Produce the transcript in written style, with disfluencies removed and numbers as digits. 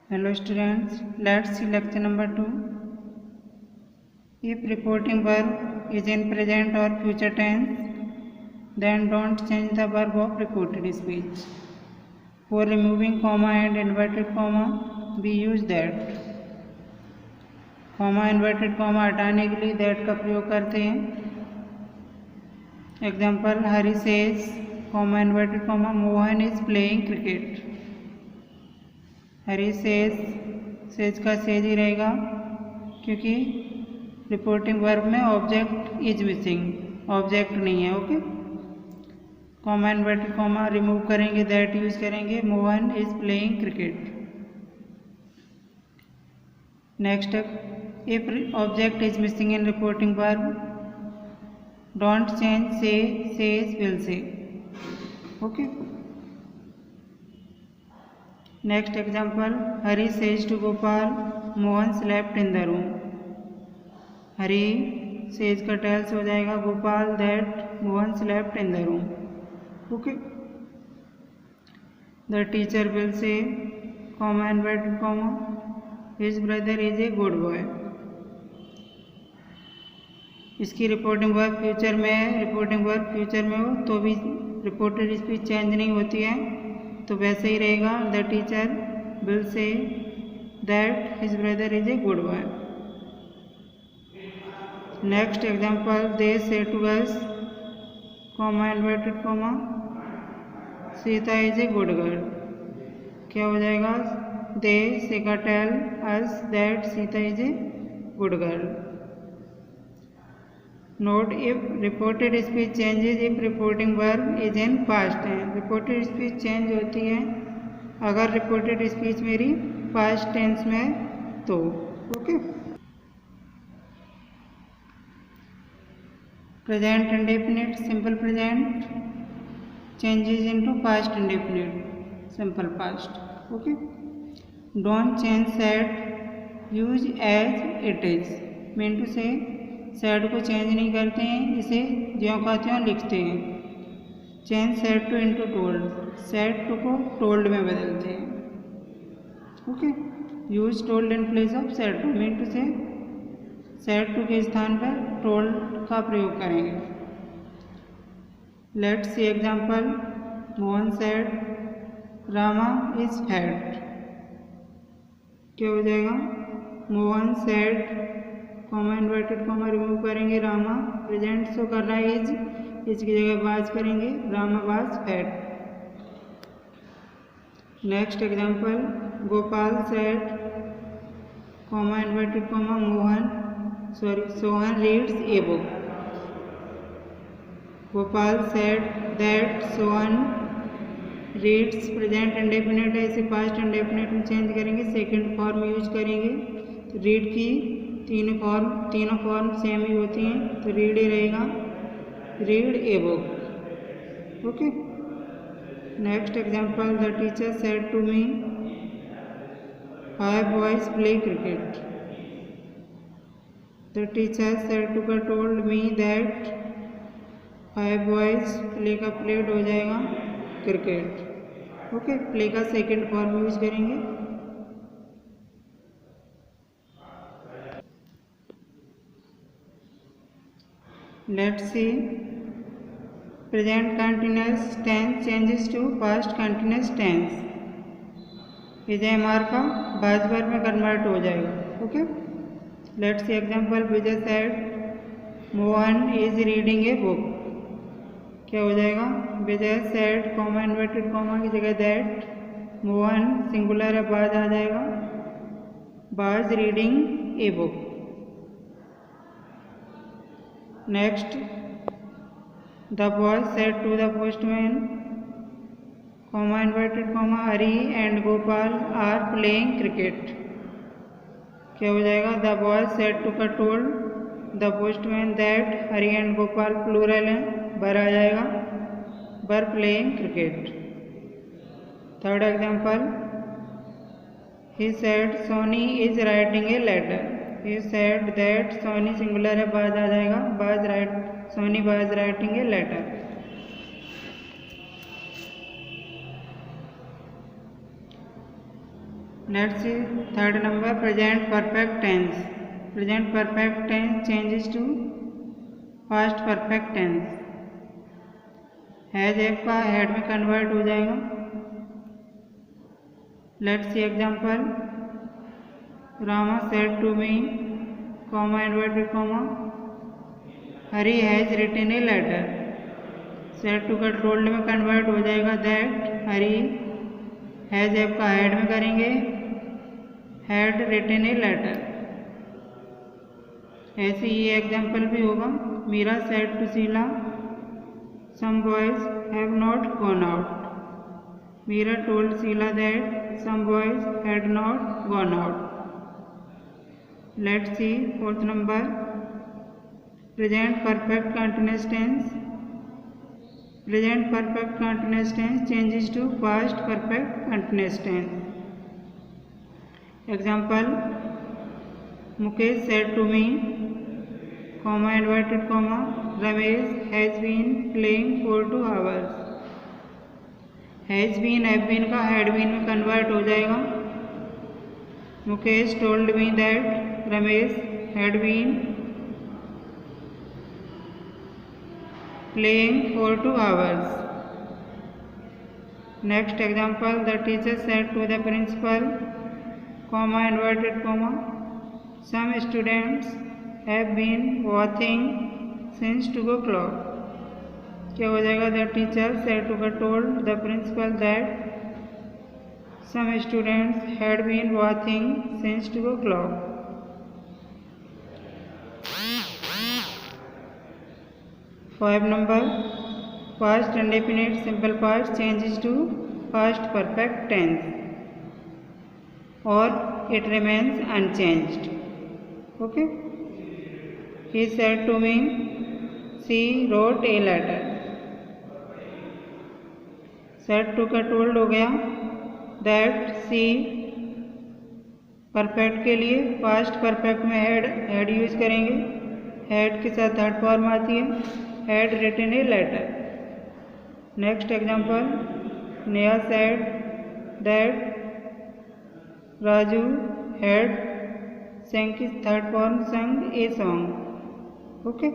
Hello students, let's see lecture number 2. If reporting verb is in present or future tense, then don't change the verb of reported speech. For removing comma and inverted comma, we use that. Comma inverted comma हटाने के लिए that का प्रयोग करते हैं. Example, Hari says comma inverted comma Mohan is playing cricket. Hari says का says he रहेगा क्योंकि रिपोर्टिंग वर्ब में ऑब्जेक्ट इज मिसिंग, ऑब्जेक्ट नहीं है. Okay, comma inverted comma remove करेंगे, दैट यूज करेंगे, Mohan is playing cricket. Next, if object is missing in reporting verb, don't change say, says, will say. Okay. Next example, Hari says to Gopal, Mohan slept in the room. Hari says का tales हो जाएगा Gopal that Mohan slept in the room. Okay. The teacher will say, comma inverted comma, his brother is a good boy. इसकी reporting verb future में है, reporting verb future में हो तो भी रिपोर्टेड स्पीच चेंज नहीं होती है, तो वैसे ही रहेगा. The teacher will say that his brother is a good boy. Next example, they say to us comma inverted comma Sita is a good girl. क्या हो जाएगा? दे से का tell us that Sita is a good girl. Note, if reported speech changes if reporting verb is in past tense. Reported speech change होती है अगर reported speech मेरी past tense में तो. Okay. Present indefinite simple present changes into past indefinite simple past. Okay. Don't change said, use as it is. Mean to say said को change नहीं करते हैं, इसे ज्यों का त्यों लिखते हैं. Change said to into told, said to को टोल्ड में बदलते हैं. Okay. Use told in place of said to. Mean to say said to के स्थान पर टोल्ड का प्रयोग करेंगे. Let's see example, Mohan said Rama is fat. क्या हो जाएगा? Mohan said comma inverted comma remove करेंगे, रामा प्रेजेंट शो कर रहा है, इज की जगह वाज करेंगे, Rama was fat. Next example, Gopal said comma inverted comma Sohan reads a book. Gopal said that Sohan reads present indefinite है, इसे पास्ट इंडेफिनिट में चेंज करेंगे, सेकंड फॉर्म यूज करेंगे. तो रीड की तीनों फॉर्म सेम ही होती हैं, तो रीड ही रहेगा, read a book. Okay. Next example, the teacher said to me 5 boys play cricket. The teacher said to का told me that 5 boys play का प्लेड हो जाएगा क्रिकेट. ओके. प्ले का सेकंड फॉर्म यूज करेंगे. Let's see. Present continuous tense changes to past continuous tense. विजय मार का बाज verb में कन्वर्ट हो जाएगा. Okay. Let's see example, Vijay said Mohan is reading a book. क्या हो जाएगा? विजय सेड कॉमा इन्वर्टेड कॉमा की जगह दैट, मोहन सिंगुलर है, बाज आ जाएगा, was reading a book. Next, the boy said to the postman comma inverted comma Hari and Gopal are playing cricket. क्या हो जाएगा? द बॉय सेड टू का told the postman that Hari and Gopal plural है, were आ जाएगा, were playing cricket. Third example, he said Soni is writing a letter. He said that Soni singular है, was आ जाएगा, Soni was writing a letter. Let's see third number, present perfect tense. Present perfect tense changes to past perfect tense. Has have का had में convert हो जाएगा. Let's see example. Rama said to me, comma inverted comma, Hari has written a letter. Said to का told में convert हो जाएगा that Hari. Has have का had में करेंगे हैड रिटन ए लेटर. ऐसे ही एग्जाम्पल भी होगा. Meera said to Sheela, some boys have not gone out. Meera told Sheila that some boys had not gone out. Let's see fourth number, present perfect continuous tense. Present perfect continuous tense changes to past perfect continuous tense. Example, Mukesh said to me, comma inverted comma, Ramesh has been playing for 2 hours. Has been have been का had been में convert हो जाएगा. Mukesh told me that Ramesh had been playing for 2 hours. Next example, the teacher said to the principal, comma inverted comma, some students have been watching since 2 o'clock. क्या हो जाएगा? The teacher said to told the principal that some students had been watching since 2 o'clock. Five number, past indefinite simple past changes to past perfect tense और it remains unchanged. Okay. He said to me, she wrote a letter. Said to का told हो गया. That she perfect के लिए past perfect में had use करेंगे. Had के साथ थर्ड फॉर्म आती है. Had written a letter. Next example, Neha said that Raju had sang his third form, sang a song. Okay.